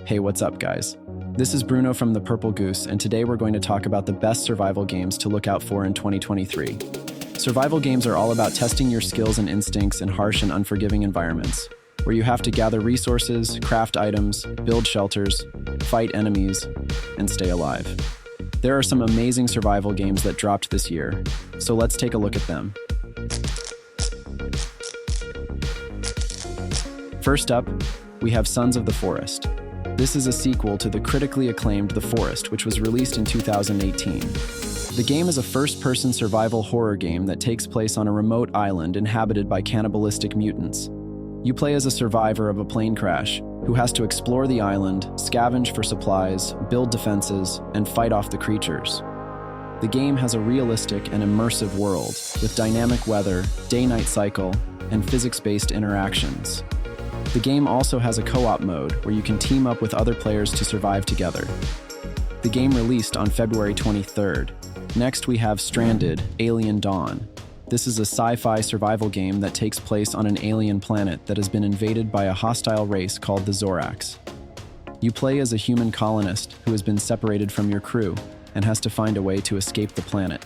Hey, what's up, guys? This is Bruno from the Purple Goose, and today we're going to talk about the best survival games to look out for in 2023. Survival games are all about testing your skills and instincts in harsh and unforgiving environments, where you have to gather resources, craft items, build shelters, fight enemies, and stay alive. There are some amazing survival games that dropped this year, so let's take a look at them. First up, we have Sons of the Forest. This is a sequel to the critically acclaimed The Forest, which was released in 2018. The game is a first-person survival horror game that takes place on a remote island inhabited by cannibalistic mutants. You play as a survivor of a plane crash who has to explore the island, scavenge for supplies, build defenses, and fight off the creatures. The game has a realistic and immersive world with dynamic weather, day-night cycle, and physics-based interactions. The game also has a co-op mode where you can team up with other players to survive together. The game released on February 23rd. Next, we have Stranded: Alien Dawn. This is a sci-fi survival game that takes place on an alien planet that has been invaded by a hostile race called the Zorax. You play as a human colonist who has been separated from your crew and has to find a way to escape the planet.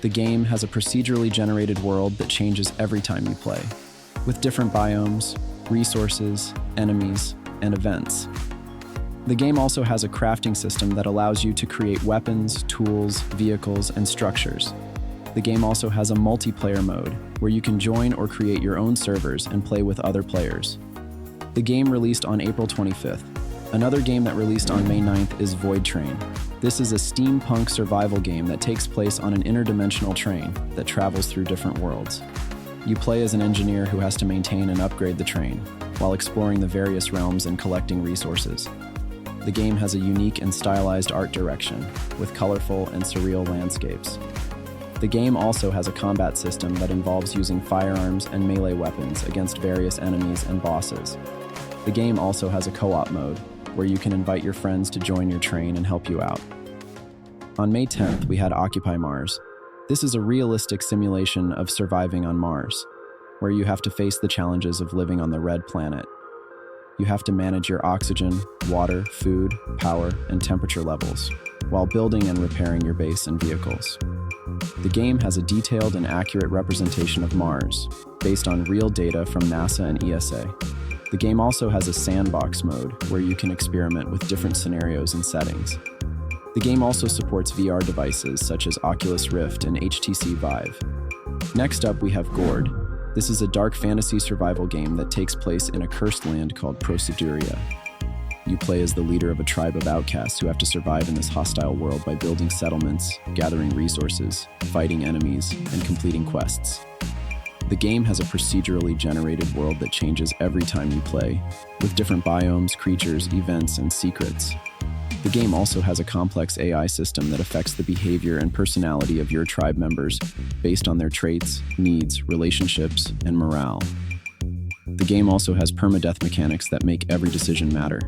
The game has a procedurally generated world that changes every time you play, with different biomes, resources, enemies, and events. The game also has a crafting system that allows you to create weapons, tools, vehicles, and structures. The game also has a multiplayer mode where you can join or create your own servers and play with other players. The game released on April 25th. Another game that released on May 9th is Void Train. This is a steampunk survival game that takes place on an interdimensional train that travels through different worlds. You play as an engineer who has to maintain and upgrade the train, while exploring the various realms and collecting resources. The game has a unique and stylized art direction, with colorful and surreal landscapes. The game also has a combat system that involves using firearms and melee weapons against various enemies and bosses. The game also has a co-op mode, where you can invite your friends to join your train and help you out. On May 10th, we had Occupy Mars. This is a realistic simulation of surviving on Mars, where you have to face the challenges of living on the red planet. You have to manage your oxygen, water, food, power, and temperature levels, while building and repairing your base and vehicles. The game has a detailed and accurate representation of Mars, based on real data from NASA and ESA. The game also has a sandbox mode, where you can experiment with different scenarios and settings. The game also supports VR devices such as Oculus Rift and HTC Vive. Next up, we have Gourd. This is a dark fantasy survival game that takes place in a cursed land called Proceduria. You play as the leader of a tribe of outcasts who have to survive in this hostile world by building settlements, gathering resources, fighting enemies, and completing quests. The game has a procedurally generated world that changes every time you play, with different biomes, creatures, events, and secrets. The game also has a complex AI system that affects the behavior and personality of your tribe members based on their traits, needs, relationships, and morale. The game also has permadeath mechanics that make every decision matter.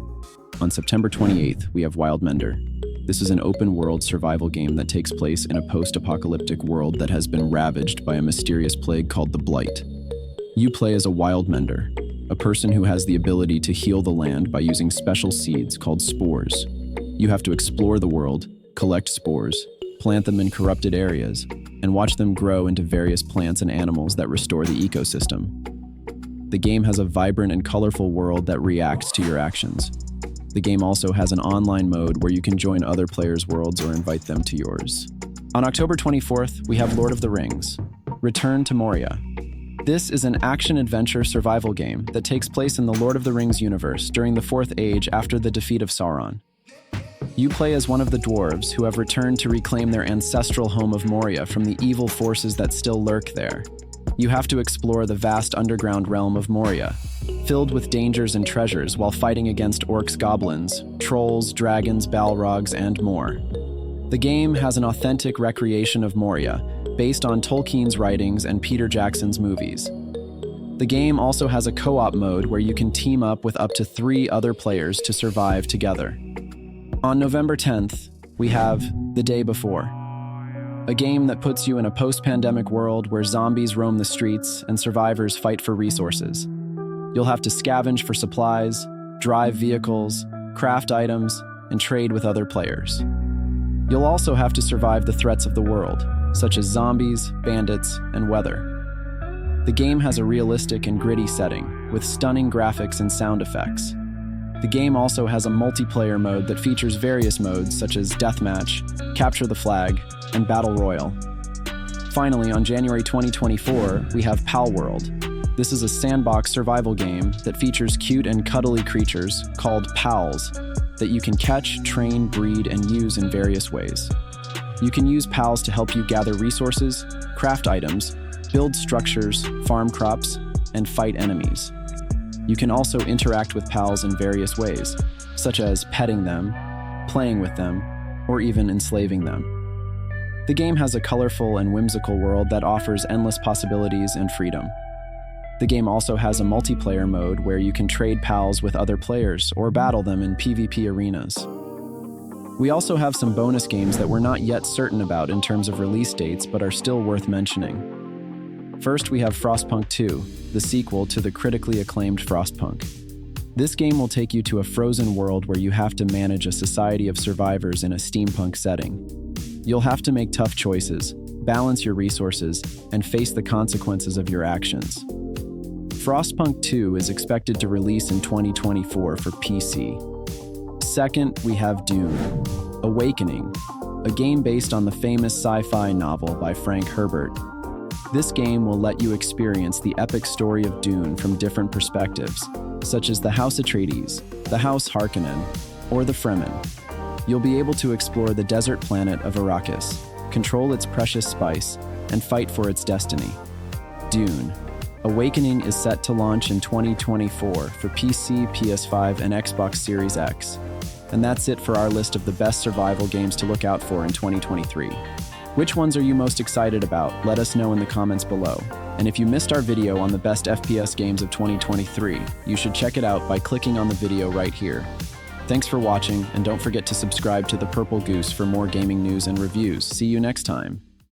On September 28th, we have Wild Mender. This is an open-world survival game that takes place in a post-apocalyptic world that has been ravaged by a mysterious plague called the Blight. You play as a Wild Mender, a person who has the ability to heal the land by using special seeds called spores. You have to explore the world, collect spores, plant them in corrupted areas, and watch them grow into various plants and animals that restore the ecosystem. The game has a vibrant and colorful world that reacts to your actions. The game also has an online mode where you can join other players' worlds or invite them to yours. On October 24th, we have Lord of the Rings: Return to Moria. This is an action-adventure survival game that takes place in the Lord of the Rings universe during the Fourth Age after the defeat of Sauron. You play as one of the dwarves who have returned to reclaim their ancestral home of Moria from the evil forces that still lurk there. You have to explore the vast underground realm of Moria, filled with dangers and treasures while fighting against orcs, goblins, trolls, dragons, balrogs, and more. The game has an authentic recreation of Moria, based on Tolkien's writings and Peter Jackson's movies. The game also has a co-op mode where you can team up with up to 3 other players to survive together. On November 10th, we have The Day Before, a game that puts you in a post-pandemic world where zombies roam the streets and survivors fight for resources. You'll have to scavenge for supplies, drive vehicles, craft items, and trade with other players. You'll also have to survive the threats of the world, such as zombies, bandits, and weather. The game has a realistic and gritty setting, with stunning graphics and sound effects. The game also has a multiplayer mode that features various modes such as Deathmatch, Capture the Flag, and Battle Royale. Finally, on January 2024, we have Pal World. This is a sandbox survival game that features cute and cuddly creatures called pals that you can catch, train, breed, and use in various ways. You can use pals to help you gather resources, craft items, build structures, farm crops, and fight enemies. You can also interact with pals in various ways, such as petting them, playing with them, or even enslaving them. The game has a colorful and whimsical world that offers endless possibilities and freedom. The game also has a multiplayer mode where you can trade pals with other players or battle them in PvP arenas. We also have some bonus games that we're not yet certain about in terms of release dates but are still worth mentioning. First, we have Frostpunk 2, the sequel to the critically acclaimed Frostpunk. This game will take you to a frozen world where you have to manage a society of survivors in a steampunk setting. You'll have to make tough choices, balance your resources, and face the consequences of your actions. Frostpunk 2 is expected to release in 2024 for PC. Second, we have Dune: Awakening, a game based on the famous sci-fi novel by Frank Herbert. This game will let you experience the epic story of Dune from different perspectives, such as the House Atreides, the House Harkonnen, or the Fremen. You'll be able to explore the desert planet of Arrakis, control its precious spice, and fight for its destiny. Dune: Awakening is set to launch in 2024 for PC, PS5, and Xbox Series X. And that's it for our list of the best survival games to look out for in 2023. Which ones are you most excited about? Let us know in the comments below. And if you missed our video on the best FPS games of 2023, you should check it out by clicking on the video right here. Thanks for watching, and don't forget to subscribe to The Purple Goose for more gaming news and reviews. See you next time.